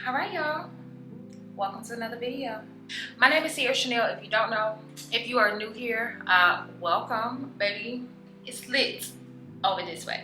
All right, y'all, welcome to another video. My name is Sierra Chanel. If you don't know, if you are new here, welcome, baby. It's lit over this way.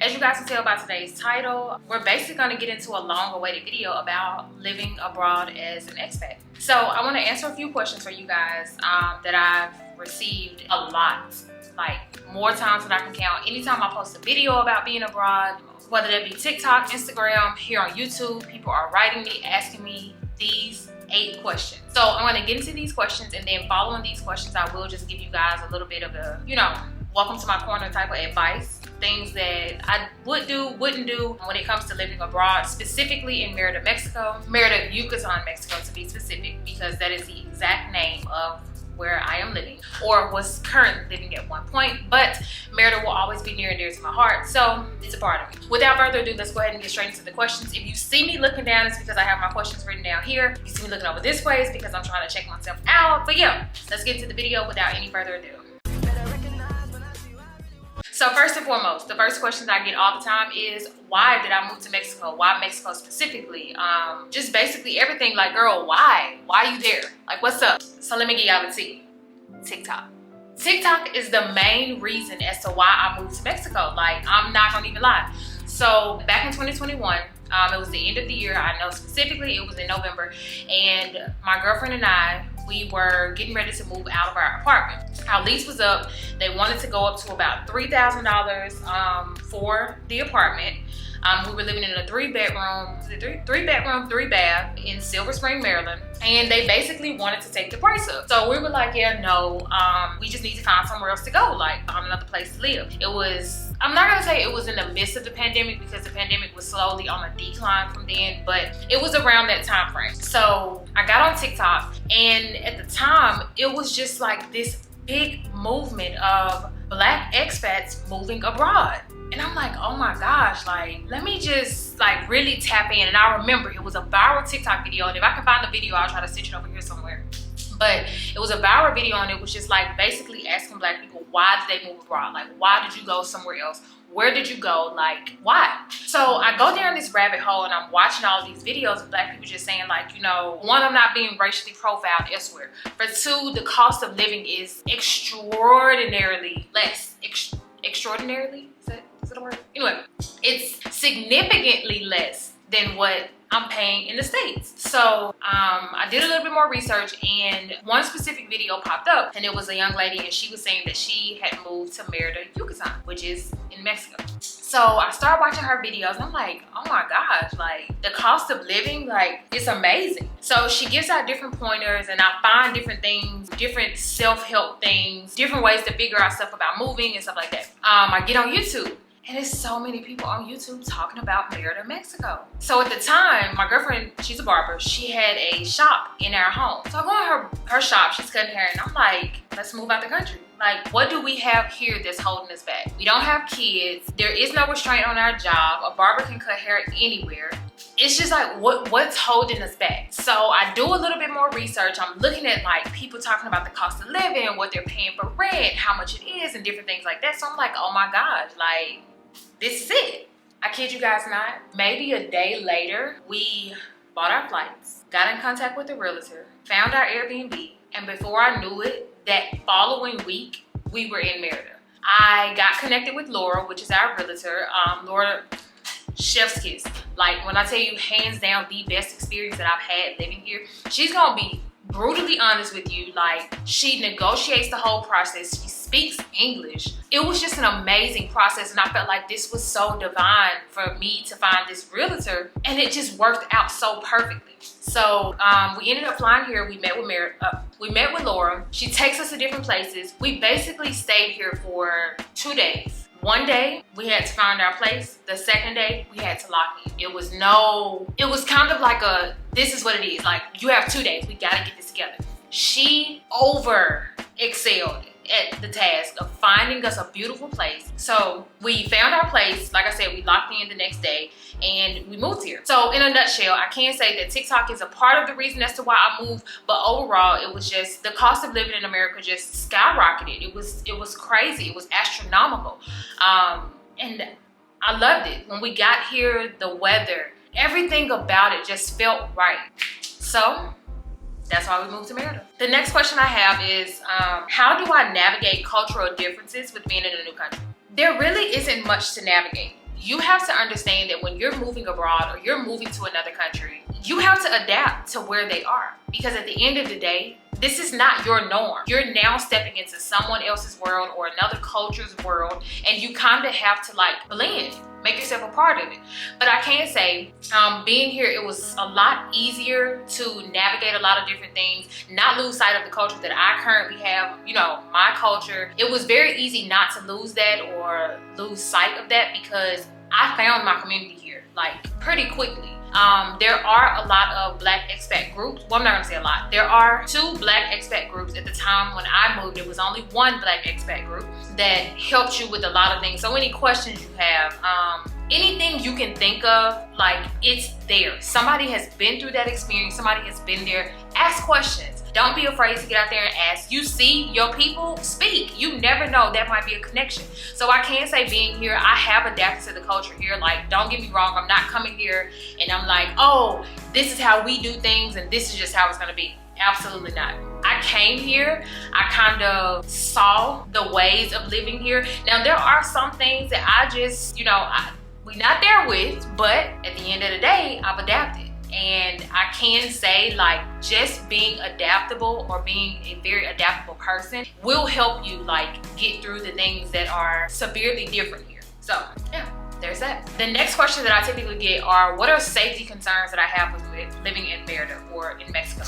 As you guys can tell by today's title, we're basically going to get into a long-awaited video about living abroad as an expat. So I want to answer a few questions for you guys that I've received a lot, like more times than I can count. Anytime I post a video about being abroad, whether that be TikTok, Instagram, here on YouTube, people are writing me, asking me these 8 questions. So I'm going to get into these questions, and then following these questions, I will just give you guys a little bit of a, welcome to my corner type of advice. Things that I would do, wouldn't do when it comes to living abroad, specifically in Merida, Mexico. Merida, Yucatan, Mexico to be specific, because that is the exact name of where I am living, or was currently living at one point, but Merida will always be near and dear to my heart, so it's a part of me. Without further ado, let's go ahead and get straight into the questions. If you see me looking down, it's because I have my questions written down here. If you see me looking over this way, it's because I'm trying to check myself out. But yeah, let's get into the video without any further ado. So first and foremost, the first question I get all the time is, why did I move to Mexico? Why Mexico specifically? Just basically everything, like, girl, why? Why are you there? Like, what's up? So let me get y'all the tea. TikTok. TikTok is the main reason as to why I moved to Mexico. Like, I'm not gonna even lie. So back in 2021, it was the end of the year. I know specifically it was in November, and my girlfriend and I, we were getting ready to move out of our apartment. Our lease was up. They wanted to go up to about $3,000 for the apartment. We were living in a 3-bedroom, 3-bath in Silver Spring, Maryland, and they basically wanted to take the price up. So we were like, yeah, no, we just need to find somewhere else to go, like find another place to live. It was, I'm not gonna say it was in the midst of the pandemic, because the pandemic was slowly on a decline from then, but it was around that time frame. So I got on TikTok, and at the time, it was just like this big movement of Black expats moving abroad. And I'm like, oh my gosh, like, let me just like really tap in. And I remember it was a viral TikTok video, and if I can find the video, I'll try to stitch it over here somewhere. But it was a viral video, and it was just like basically asking Black people, why did they move abroad? Like, why did you go somewhere else? Where did you go? Like, why? So I go down this rabbit hole, and I'm watching all these videos of Black people just saying, like, one, I'm not being racially profiled elsewhere. For 2, the cost of living is extraordinarily less. Extraordinarily? Is it a word? Anyway, it's significantly less than what I'm paying in the States. So I did a little bit more research, and one specific video popped up, and it was a young lady, and she was saying that she had moved to Merida, Yucatan, which is in Mexico. So I started watching her videos, and I'm like, oh my gosh, like, the cost of living, like, it's amazing. So she gives out different pointers, and I find different things, different self-help things, different ways to figure out stuff about moving and stuff like that. I get on YouTube, and there's so many people on YouTube talking about Merida, Mexico. So at the time, my girlfriend, she's a barber, she had a shop in our home. So I go in her shop, she's cutting hair, and I'm like, let's move out the country. Like, what do we have here that's holding us back? We don't have kids. There is no restraint on our job. A barber can cut hair anywhere. It's just like, what's holding us back? So I do a little bit more research. I'm looking at like people talking about the cost of living, what they're paying for rent, how much it is, and different things like that. So I'm like, oh my gosh, like, this is it. I kid you guys not. Maybe a day later, we bought our flights, got in contact with the realtor, found our Airbnb, and before I knew it, that following week, we were in Merida. I got connected with Laura, which is our realtor. Laura, chef's kiss. Like, when I tell you, hands down, the best experience that I've had living here. She's gonna be brutally honest with you. Like, she negotiates the whole process. She speaks English. It was just an amazing process, and I felt like this was so divine for me to find this realtor, and it just worked out so perfectly. So we ended up flying here. We met with Laura. She takes us to different places. We basically stayed here for 2 days. One day we had to find our place. The second day we had to lock in. It was kind of like a, this is what it is. Like, you have 2 days. We gotta get this together. She over excelled at the task of finding us a beautiful place. So we found our place. Like I said, we locked in the next day and we moved here. So in a nutshell, I can say that TikTok is a part of the reason as to why I moved, but overall it was just the cost of living in America just skyrocketed. It was crazy. It was astronomical. And I loved it. When we got here, the weather, everything about it just felt right. So that's why we moved to Merida. The next question I have is, how do I navigate cultural differences with being in a new country? There really isn't much to navigate. You have to understand that when you're moving abroad or you're moving to another country, you have to adapt to where they are. Because at the end of the day, this is not your norm. You're now stepping into someone else's world or another culture's world, and you kind of have to like blend, make yourself a part of it. But I can say, being here, it was a lot easier to navigate a lot of different things, not lose sight of the culture that I currently have, you know, my culture. It was very easy not to lose that or lose sight of that because I found my community here, like pretty quickly. There are a lot of Black expat groups. Well, I'm not gonna say a lot. There are 2 Black expat groups. At the time when I moved, there was only 1 Black expat group that helped you with a lot of things. So any questions you have, anything you can think of, like, it's there. Somebody has been through that experience. Somebody has been there. Ask questions. Don't be afraid to get out there and ask. You see your people, speak. You never know, that might be a connection. So I can say being here, I have adapted to the culture here. Like, don't get me wrong, I'm not coming here and I'm like, oh, this is how we do things and this is just how it's gonna be. Absolutely not. I came here, I kind of saw the ways of living here. Now there are some things that I just, you know, we're not there with, but at the end of the day, I've adapted. And I can say, like, just being adaptable or being a very adaptable person will help you like get through the things that are severely different here. So yeah, there's that. The next question that I typically get are, what are safety concerns that I have with living in Merida or in Mexico?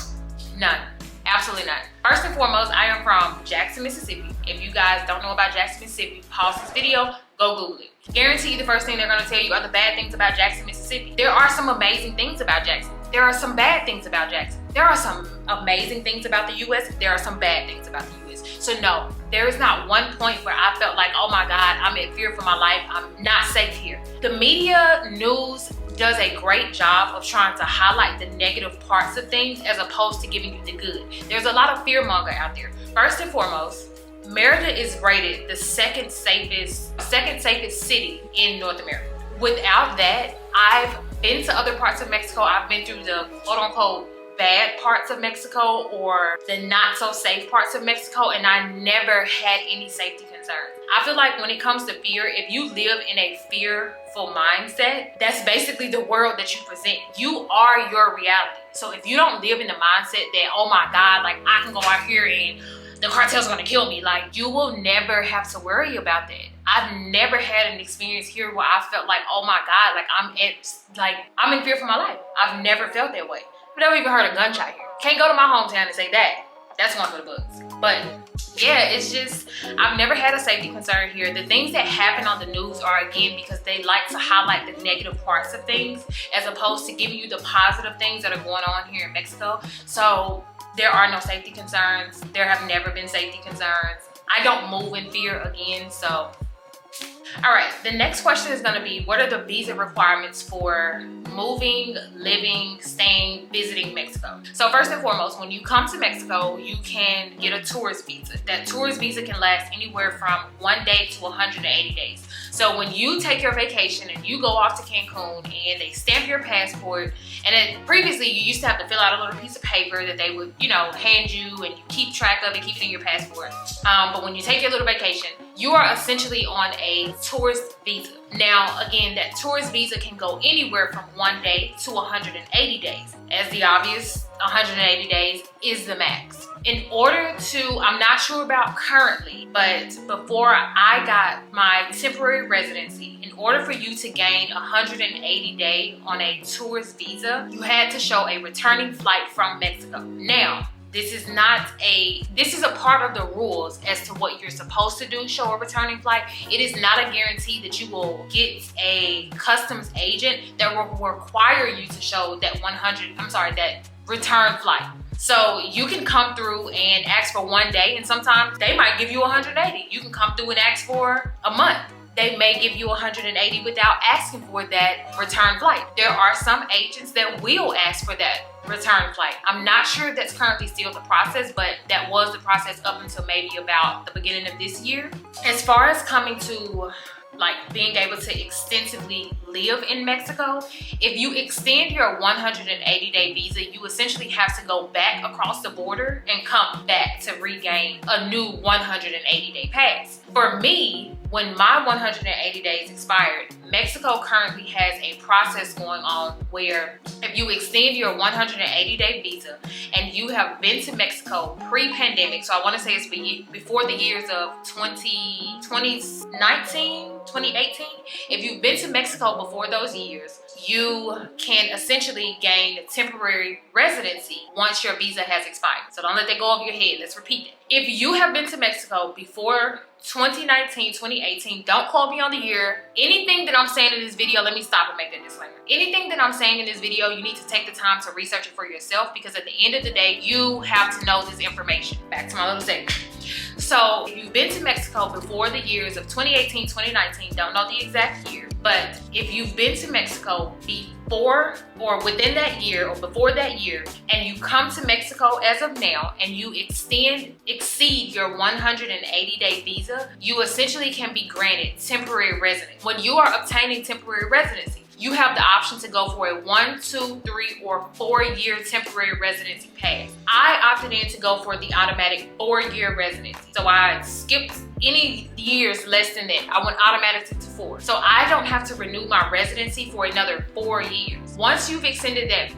None. Absolutely none. First and foremost, I am from Jackson, Mississippi. If you guys don't know about Jackson, Mississippi, pause this video, go Google it. Guarantee you the first thing they're gonna tell you are the bad things about Jackson, Mississippi. There are some amazing things about Jackson. There are some bad things about Jackson. There are some amazing things about the US. There are some bad things about the US. So no, there is not one point where I felt like, oh my God, I'm in fear for my life. I'm not safe here. The media news does a great job of trying to highlight the negative parts of things as opposed to giving you the good. There's a lot of fear monger out there. First and foremost, Merida is rated the second safest city in North America. Without that, I've been to other parts of Mexico. I've been through the quote unquote bad parts of Mexico or the not so safe parts of Mexico, and I never had any safety concerns. I feel like when it comes to fear, if you live in a fearful mindset, that's basically the world that you present. You are your reality. So if you don't live in the mindset that, oh my God, like I can go out here and the cartel's are gonna kill me, like you will never have to worry about that. I've never had an experience here where I felt like, oh my God, like I'm in fear for my life. I've never felt that way. I've never even heard a gunshot here. Can't go to my hometown and say that. That's one for the books. But yeah, it's just, I've never had a safety concern here. The things that happen on the news are, again, because they like to highlight the negative parts of things as opposed to giving you the positive things that are going on here in Mexico. So there are no safety concerns. There have never been safety concerns. I don't move in fear again, so. All right, the next question is gonna be, what are the visa requirements for moving, living, staying, visiting Mexico? So first and foremost, when you come to Mexico, you can get a tourist visa. That tourist visa can last anywhere from 1 day to 180 days. So when you take your vacation and you go off to Cancun and they stamp your passport, and then previously you used to have to fill out a little piece of paper that they would, you know, hand you and you keep track of it, keep it in your passport. But when you take your little vacation, you are essentially on a tourist visa. Now, again, that tourist visa can go anywhere from 1 day to 180 days. As the obvious, 180 days is the max. In order to, I'm not sure about currently, but before I got my temporary residency, in order for you to gain 180 day on a tourist visa, you had to show a returning flight from Mexico. Now, this is a part of the rules as to what you're supposed to do, show a returning flight. It is not a guarantee that you will get a customs agent that will require you to show that that return flight. So you can come through and ask for 1 day, and sometimes they might give you 180. You can come through and ask for a month. They may give you 180 without asking for that return flight. There are some agents that will ask for that return flight. I'm not sure if that's currently still the process, but that was the process up until maybe about the beginning of this year. As far as coming to like being able to extensively live in Mexico. If you extend your 180-day visa, you essentially have to go back across the border and come back to regain a new 180-day pass. For me, when my 180 days expired, Mexico currently has a process going on where if you extend your 180-day visa and you have been to Mexico pre-pandemic, so I want to say it's before the years of 2019, 2018, if you've been to Mexico before those years, you can essentially gain temporary residency once your visa has expired. So don't let that go over your head. Let's repeat it. If you have been to Mexico before 2019, 2018, don't quote me on the year. Anything that I'm saying in this video, let me stop and make that disclaimer. Anything that I'm saying in this video, you need to take the time to research it for yourself, because at the end of the day, you have to know this information. Back to my little segment. So if you've been to Mexico before the years of 2018, 2019, don't know the exact year, but if you've been to Mexico before or within that year or before that year, and you come to Mexico as of now and you exceed your 180-day visa, you essentially can be granted temporary residence. When you are obtaining temporary residency, you have the option to go for a 1, 2, 3, or 4-year temporary residency pass. I opted in to go for the automatic 4-year residency. So I skipped any years less than that. I went automatic to 4. So I don't have to renew my residency for another 4 years. Once you've exceeded that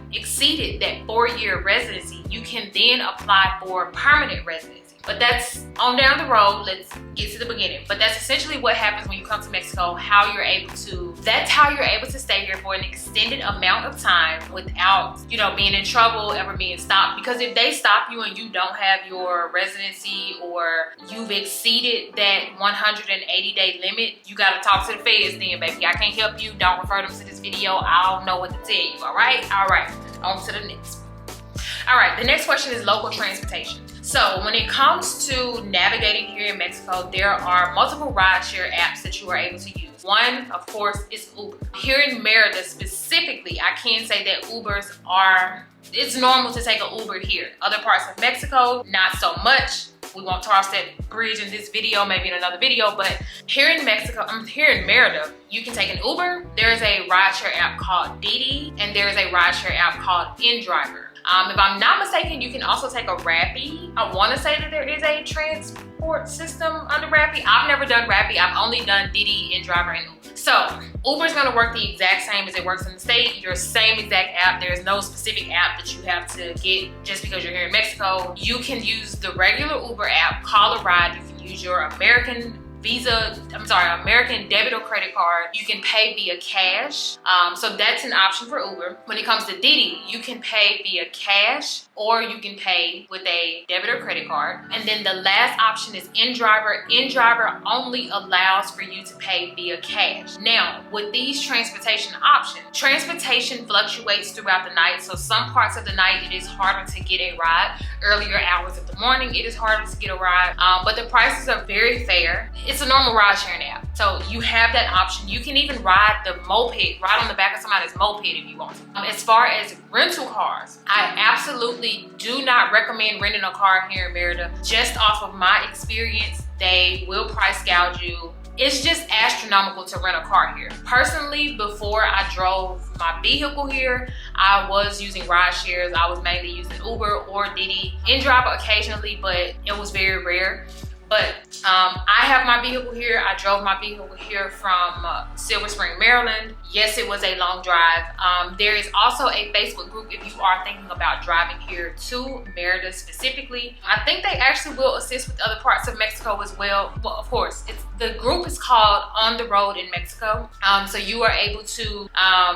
4-year residency, you can then apply for permanent residency. But that's on down the road. Let's get to the beginning. But that's essentially what happens when you come to Mexico, that's how you're able to stay here for an extended amount of time without, being in trouble, ever being stopped. Because if they stop you and you don't have your residency, or you've exceeded that 180-day limit, you gotta talk to the feds then, baby. I can't help you. Don't refer them to this video. I don't know what to tell you, all right? All right, on to the next. All right, the next question is local transportation. So when it comes to navigating here in Mexico, there are multiple rideshare apps that you are able to use. One, of course, is Uber. Here in Merida specifically, I can say that it's normal to take an Uber here. Other parts of Mexico, not so much. We won't cross that bridge in this video, maybe in another video, but here in Merida, you can take an Uber. There's a rideshare app called Didi, and there's a rideshare app called InDriver. If I'm not mistaken, you can also take a Rappi. I want to say that there is a transport system under Rappi. I've never done Rappi. I've only done Didi, InDriver, and Uber. So Uber is going to work the exact same as it works in the state. Your same exact app. There's no specific app that you have to get just because you're here in Mexico. You can use the regular Uber app, call a ride. You can use your American debit or credit card. You can pay via cash. So that's an option for Uber. When it comes to Didi, you can pay via cash, or you can pay with a debit or credit card. And then the last option is InDriver. InDriver only allows for you to pay via cash. Now, with these transportation options, transportation fluctuates throughout the night. So some parts of the night, it is harder to get a ride. Earlier hours of the morning, it is harder to get a ride. But the prices are very fair. It's a normal ride sharing app. So you have that option. You can even ride on the back of somebody's moped if you want to. As far as rental cars, I absolutely do not recommend renting a car here in Merida. Just off of my experience, they will price gouge you. It's just astronomical to rent a car here. Personally, before I drove my vehicle here, I was using ride shares. I was mainly using Uber or Didi, InDriver occasionally, but it was very rare. But I have my vehicle here. I drove my vehicle here from Silver Spring, Maryland. Yes, it was a long drive. There is also a Facebook group if you are thinking about driving here to Merida specifically. I think they actually will assist with other parts of Mexico as well. Well, of course, the group is called On the Road in Mexico. So you are able to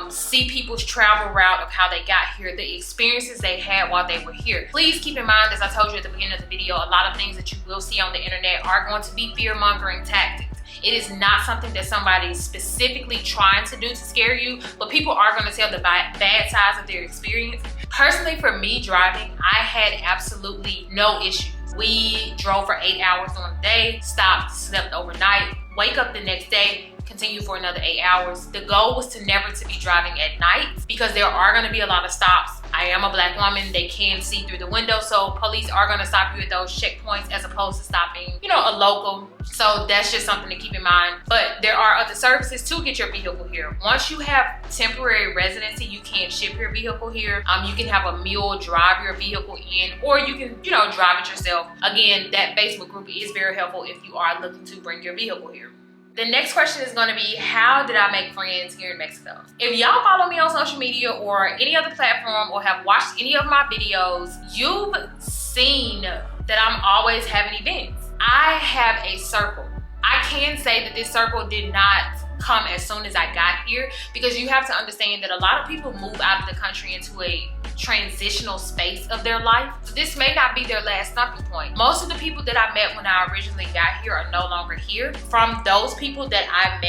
see people's travel route of how they got here, the experiences they had while they were here. Please keep in mind, as I told you at the beginning of the video, a lot of things that you will see on the internet are going to be fear-mongering tactics. It is not something that somebody's specifically trying to do to scare you, but people are going to tell the bad sides of their experience. Personally, for me driving, I had absolutely no issues. We drove for 8 hours on the day, stopped, slept overnight, wake up the next day, continue for another 8 hours. The goal was to never to be driving at night because there are going to be a lot of stops. I I am a black woman. They can see through the window, so police are gonna stop you at those checkpoints as opposed to stopping, you know, a local. So that's just something to keep in mind. But there are other services to get your vehicle here. Once you have temporary residency, you can ship your vehicle here. You can have a mule drive your vehicle in, or you can, you know, drive it yourself. Again, that Facebook group is very helpful if you are looking to bring your vehicle here. The next question is going to be, how did I make friends here in Mexico? If y'all follow me on social media or any other platform or have watched any of my videos, you've seen that I'm always having events. I have a circle. I can say that this circle did not come as soon as I got here, because you have to understand that a lot of people move out of the country into a transitional space of their life. So this may not be their last stopping point. Most of the people that I met when I originally got here are no longer here. From those people that I've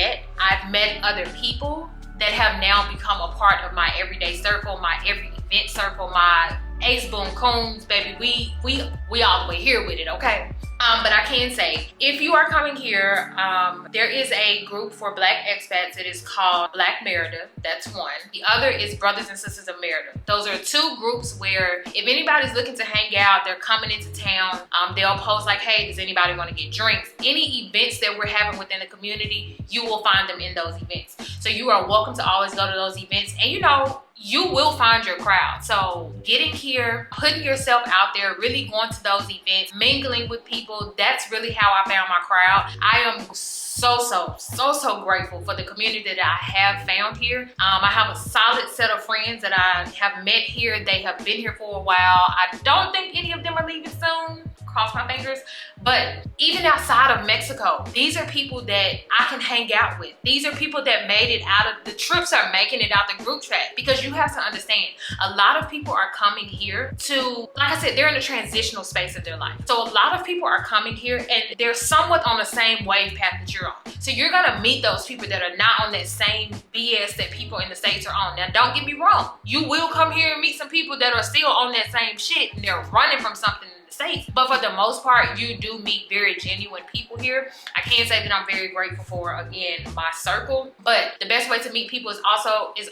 met other people that have now become a part of my everyday circle, my every event circle, my ace boom coons, baby. We all the way here with it, okay? But I can say, if you are coming here, there is a group for Black expats. It is called Black Merida. That's one. The other is Brothers and Sisters of Merida. Those are two groups where if anybody's looking to hang out, they're coming into town, they'll post like, hey, does anybody want to get drinks? Any events that we're having within the community, you will find them in those events. So you are welcome to always go to those events, and you know, you will find your crowd. So getting here, putting yourself out there, really going to those events, mingling with people, that's really how I found my crowd. I am so grateful for the community that I have found here. I have a solid set of friends that I have met here. They have been here for a while. I don't think any of them are leaving soon. Cross my fingers. But even outside of Mexico, these are people that I can hang out with. These are people that made it out of, the trips are making it out the group chat, because you have to understand, a lot of people are coming here to, like I said, they're in a transitional space of their life. So a lot of people are coming here and they're somewhat on the same wave path that you're on. So you're gonna meet those people that are not on that same BS that people in the States are on. Now, don't get me wrong. You will come here and meet some people that are still on that same shit and they're running from something in the States. But for the most part, you do meet very genuine people here. I can say that I'm very grateful for, again, my circle. But the best way to meet people is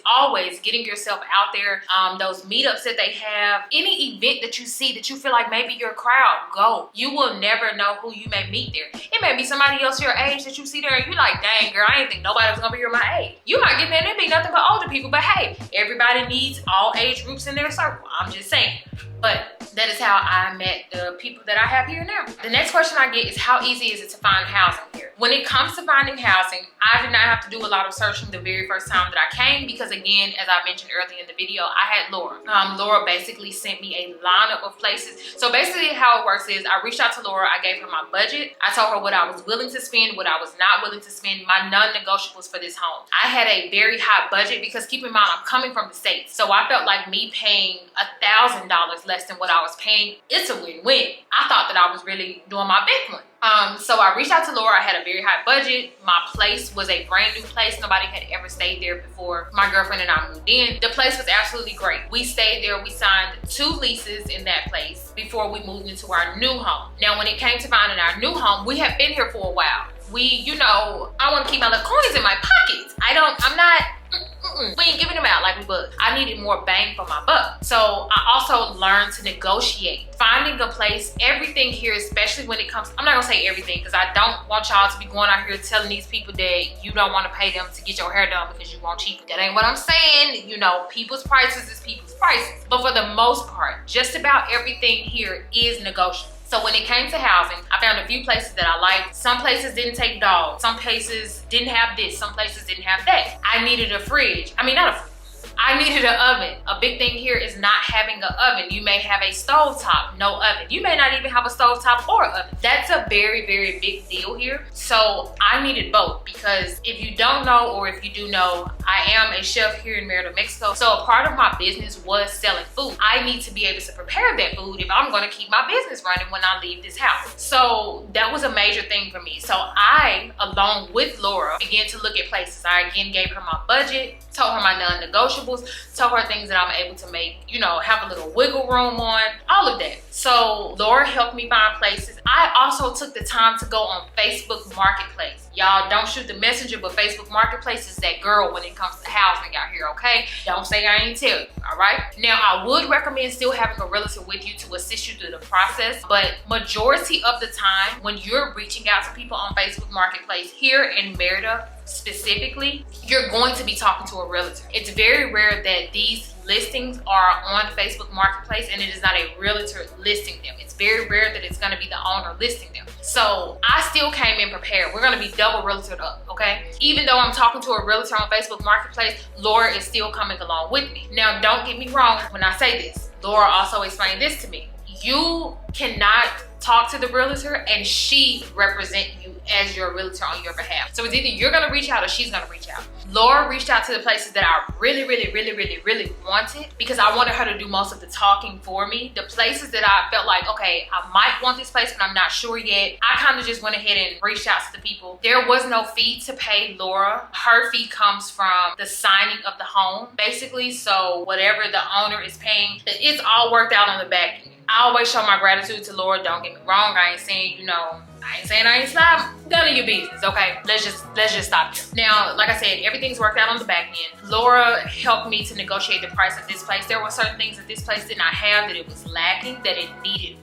always getting yourself out there. Those meetups that they have, any event that you see that you feel like maybe your crowd, go. You will never know who you may meet there. It may be somebody else your age that you see there and you're like, dang girl, I didn't think nobody was gonna be here my age. You might get there and it be nothing but older people, but hey, everybody needs all age groups in their circle. I'm just saying. But that is how I met the people that I have here now. The next question I get is, how easy is it to find housing here? When it comes to finding housing, I did not have to do a lot of searching the very first time that I came, because again, as I mentioned earlier in the video, I had Laura. Laura basically sent me a lineup of places. So basically how it works is, I reached out to Laura, I gave her my budget. I told her what I was willing to spend, what I was not willing to spend, my non-negotiables for this home. I had a very high budget because keep in mind, I'm coming from the States. So I felt like me paying $1,000 less than what I was paying, it's a win-win. I thought that I was really doing my big one. So I reached out to Laura. I had a very high budget. My place was a brand new place. Nobody had ever stayed there before my girlfriend and I moved in. The place was absolutely great. We stayed there. We signed 2 leases in that place before we moved into our new home. Now, when it came to finding our new home, we had been here for a while. You know, I want to keep my little coins in my pockets. We ain't giving them out like we would. I needed more bang for my buck. So I also learned to negotiate. Finding a place, everything here, especially when it comes, I'm not gonna say everything, because I don't want y'all to be going out here telling these people that you don't want to pay them to get your hair done because you want cheaper. That ain't what I'm saying. You know, people's prices is people's prices. But for the most part, just about everything here is negotiable. So when it came to housing, I found a few places that I liked. Some places didn't take dogs. Some places didn't have this. Some places didn't have that. I needed a fridge. I mean, not a fridge. I needed an oven. A big thing here is not having an oven. You may have a stovetop, no oven. You may not even have a stovetop or an oven. That's a very, very big deal here. So I needed both, because if you don't know, or if you do know, I am a chef here in Merida, Mexico. So a part of my business was selling food. I need to be able to prepare that food if I'm gonna keep my business running when I leave this house. So that was a major thing for me. So I, along with Laura, began to look at places. I again gave her my budget. told her my non-negotiables, told her things that I'm able to make, you know, have a little wiggle room on, all of that. So Laura helped me find places. I also took the time to go on Facebook Marketplace. Y'all, don't shoot the messenger, but Facebook Marketplace is that girl when it comes to housing out here, okay? Don't say I ain't tell you, all right? Now, I would recommend still having a realtor with you to assist you through the process, but majority of the time, when you're reaching out to people on Facebook Marketplace here in Merida, specifically, you're going to be talking to a realtor. It's very rare that these listings are on Facebook Marketplace and it is not a realtor listing them. It's very rare that it's going to be the owner listing them. So I still came in prepared. We're going to be double realtored up, okay? Even though I'm talking to a realtor on Facebook Marketplace, Laura is still coming along with me. Now, don't get me wrong when I say this. Laura also explained this to me. You cannot talk to the realtor and she represent you as your realtor on your behalf. So it's either you're gonna reach out or she's gonna reach out. Laura reached out to the places that I really wanted because I wanted her to do most of the talking for me. The places that I felt like, okay, I might want this place, but I'm not sure yet. I kind of just went ahead and reached out to the people. There was no fee to pay Laura. Her fee comes from the signing of the home, basically. So whatever the owner is paying, it's all worked out on the back end. I always show my gratitude to Laura. Don't get me wrong. I ain't saying, you know, I ain't sliding. None of your business, okay? Let's just stop here. Now, like I said, everything's worked out on the back end. Laura helped me to negotiate the price of this place. There were certain things that this place did not have, that it was lacking, that it needed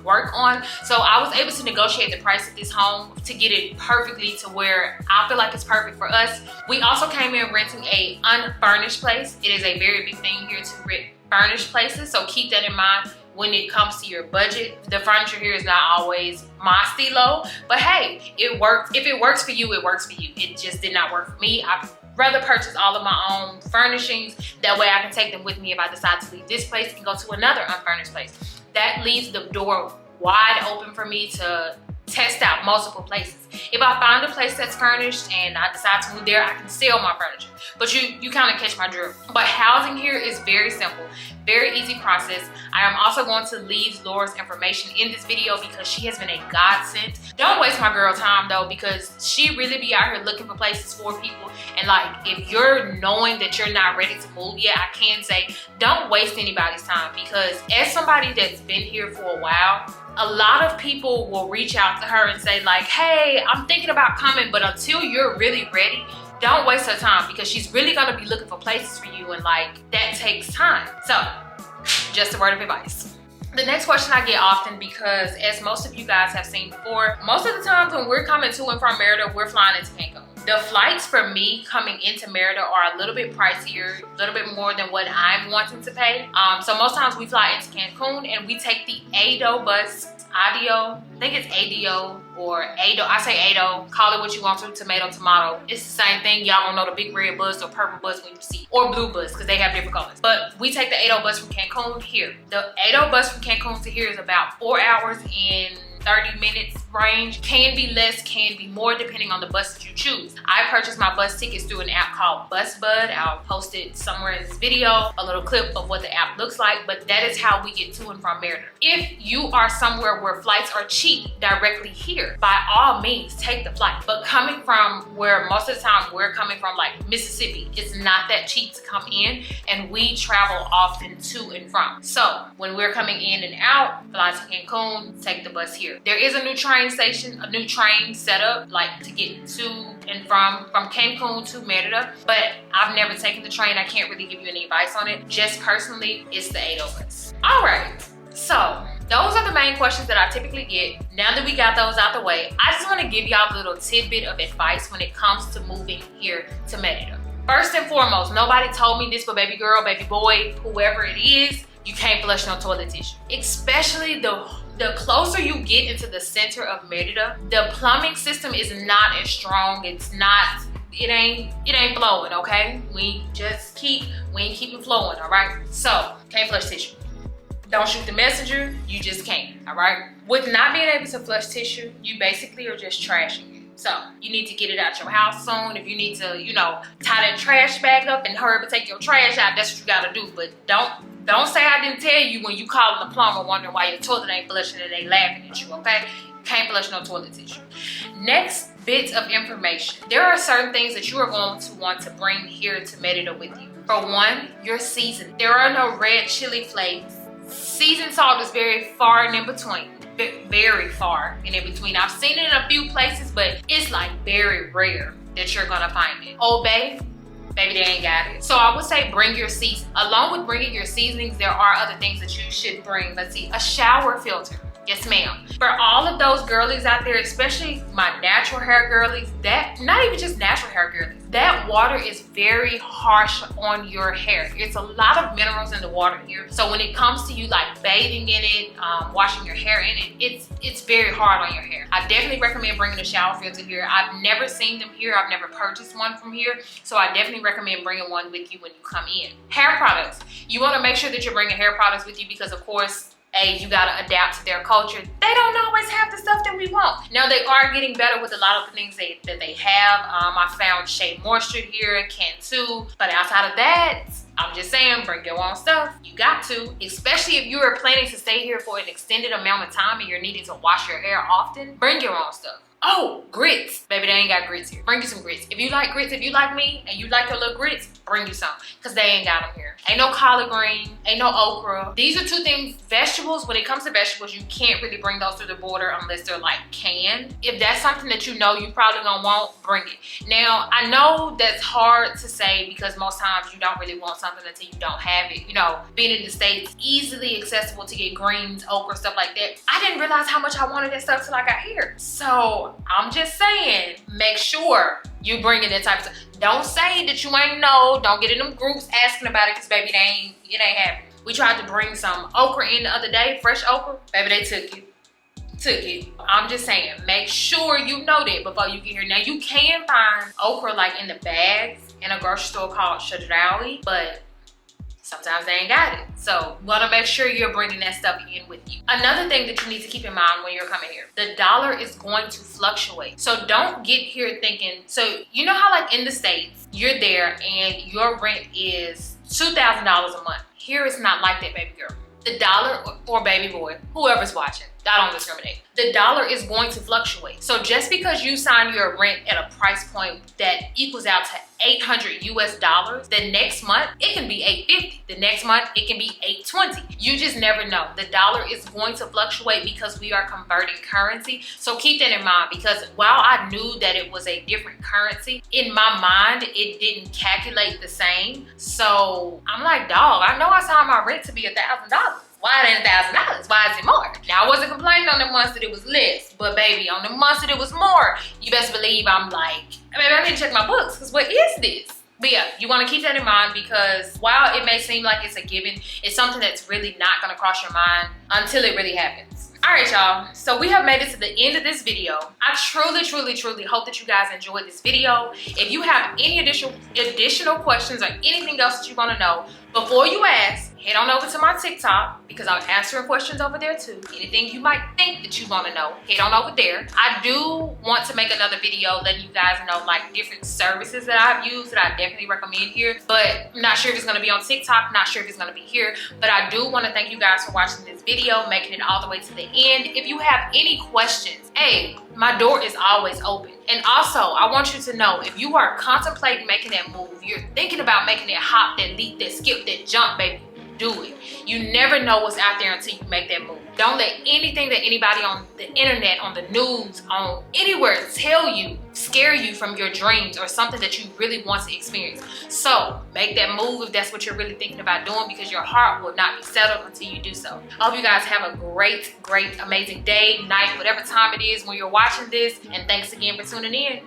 work on. So I was able to negotiate the price of this home to get it perfectly to where I feel like it's perfect for us. We also came in renting a unfurnished place. It is a very big thing here to rent furnished places, so keep that in mind when it comes to your budget. The furniture here is not always my stilo, but hey, it works. If it works for you, it works for you. It just did not work for me. I'd rather purchase all of my own furnishings. That way I can take them with me if I decide to leave this place and go to another unfurnished place. That leaves the door wide open for me to test out multiple places. If I find a place that's furnished and I decide to move there, I can sell my furniture. But you kind of catch my drift. But housing here is very simple, very easy process. I am also going to leave Laura's information in this video because she has been a godsend. Don't waste my girl time though, because she really be out here looking for places for people. And like, if you're knowing that you're not ready to move yet, I can say don't waste anybody's time, because as somebody that's been here for a while, a lot of people will reach out to her and say like, hey, I'm thinking about coming, but until you're really ready, don't waste her time, because she's really gonna be looking for places for you, and like, that takes time. So, just a word of advice. The next question I get often, because as most of you guys have seen before, most of the times when we're coming to and from Merida, we're flying into Cancun. The flights for me coming into Merida are a little bit pricier, a little bit more than what I'm wanting to pay. So most times we fly into Cancun and we take the ADO bus, I think it's ADO or ADO. I say ADO, call it what you want to, tomato. It's the same thing. Y'all gonna know the big red bus or purple bus when you see, or blue bus, because they have different colors. But we take the ADO bus from Cancun here. The ADO bus from Cancun to here is about 4 hours and 30 minutes range. Can be less, can be more, depending on the bus that you choose. I purchased my bus tickets through an app called BusBud. I'll post it somewhere in this video, a little clip of what the app looks like, but that is how we get to and from Merida. If you are somewhere where flights are cheap directly here, by all means, take the flight. But coming from where most of the time we're coming from, like Mississippi, it's not that cheap to come in, and we travel often to and from. So when we're coming in and out, fly to Cancun, take the bus here. There is a new train station, a new train setup, like to get to and from Cancun to Merida, but I've never taken the train. I can't really give you any advice on it. Just personally, it's the ADO bus. All right, so those are the main questions that I typically get. Now that we got those out the way, I just want to give y'all a little tidbit of advice when it comes to moving here to Merida. First and foremost, nobody told me this, but baby girl, baby boy, whoever it is, you can't flush no toilet tissue. Especially the closer you get into the center of Merida, the plumbing system is not as strong. It's not, it ain't flowing, okay? We ain't keep it flowing, all right? So, can't flush tissue. Don't shoot the messenger, you just can't, all right? With not being able to flush tissue, you basically are just trashing it. So, you need to get it out your house soon. If you need to, you know, tie that trash bag up and hurry up and take your trash out, that's what you gotta do. But don't say I didn't tell you when you calling the plumber wondering why your toilet ain't flushing and they laughing at you, okay? Can't flush no toilet tissue. Next bits of information. There are certain things that you are going to want to bring here to Merida with you. For one, your season. There are no red chili flakes. Seasoned salt is very far and in between. Very far and in between. I've seen it in a few places, but it's like very rare that you're gonna find it. Old Bay, baby, they ain't got it. So I would say bring your season. Along with bringing your seasonings, there are other things that you should bring. Let's see, a shower filter. Yes, ma'am. For all of those girlies out there, especially my natural hair girlies, that, not even just natural hair girlies, that water is very harsh on your hair. It's a lot of minerals in the water here. So when it comes to you like bathing in it, washing your hair in it, it's very hard on your hair. I definitely recommend bringing a shower filter here. I've never seen them here. I've never purchased one from here. So I definitely recommend bringing one with you when you come in. Hair products. You want to make sure that you're bringing hair products with you because, of course, you gotta adapt to their culture. They don't always have the stuff that we want. Now, they are getting better with a lot of the things that they have. I found Shea Moisture here, Cantu. But outside of that, I'm just saying, bring your own stuff. You got to, especially if you are planning to stay here for an extended amount of time and you're needing to wash your hair often, bring your own stuff. Oh, grits. Baby, they ain't got grits here. Bring you some grits. If you like grits, if you like me, and you like your little grits, bring you some. Because they ain't got them here. Ain't no collard green, ain't no okra. These are two things, vegetables, when it comes to vegetables, you can't really bring those through the border unless they're like canned. If that's something that you know you probably gonna want, bring it. Now, I know that's hard to say because most times you don't really want something until you don't have it. You know, being in the States, easily accessible to get greens, okra, stuff like that. I didn't realize how much I wanted that stuff till I got here. So, I'm just saying, make sure you bring in that type of stuff. Don't say that you ain't know. Don't get in them groups asking about it because baby, it ain't happening. We tried to bring some okra in the other day, fresh okra. Baby, they took it. I'm just saying, make sure you know that before you get here. Now, you can find okra like in the bags in a grocery store called Shadrawi, but sometimes they ain't got it. So you wanna make sure you're bringing that stuff in with you. Another thing that you need to keep in mind when you're coming here, the dollar is going to fluctuate. So don't get here thinking, so you know how like in the States, you're there and your rent is $2,000 a month. Here it's not like that, baby girl. The dollar, or baby boy, whoever's watching, I don't discriminate. The dollar is going to fluctuate. So just because you sign your rent at a price point that equals out to $800 US, the next month it can be $850. The next month it can be $820. You just never know. The dollar is going to fluctuate because we are converting currency. So keep that in mind, because while I knew that it was a different currency, in my mind it didn't calculate the same. So I'm like, dog, I know I signed my rent to be $1,000. Why it ain't $1,000? Why is it more? Now, I wasn't complaining on the months that it was less, but baby, on the months that it was more, you best believe I'm like, baby, I need to check my books, because what is this? But yeah, you want to keep that in mind, because while it may seem like it's a given, it's something that's really not going to cross your mind until it really happens. All right, y'all, so we have made it to the end of this video. I truly hope that you guys enjoyed this video. If you have any additional questions or anything else that you want to know, before you ask, head on over to my TikTok, because I'm answering questions over there too. Anything you might think that you want to know, head on over there. I do want to make another video letting you guys know like different services that I've used that I definitely recommend here, but I'm not sure if it's going to be on TikTok, not sure if it's going to be here, but I do want to thank you guys for watching this video, making it all the way to the end. If you have any questions, hey, my door is always open. And also, I want you to know, if you are contemplating making that move, you're thinking about making that hop, that leap, that skip, that jump, baby, do it. You never know what's out there until you make that move. Don't let anything that anybody on the internet, on the news, on anywhere tell you, scare you from your dreams or something that you really want to experience. So make that move if that's what you're really thinking about doing, because your heart will not be settled until you do so. I hope you guys have a great, amazing day, night, whatever time it is when you're watching this. And thanks again for tuning in.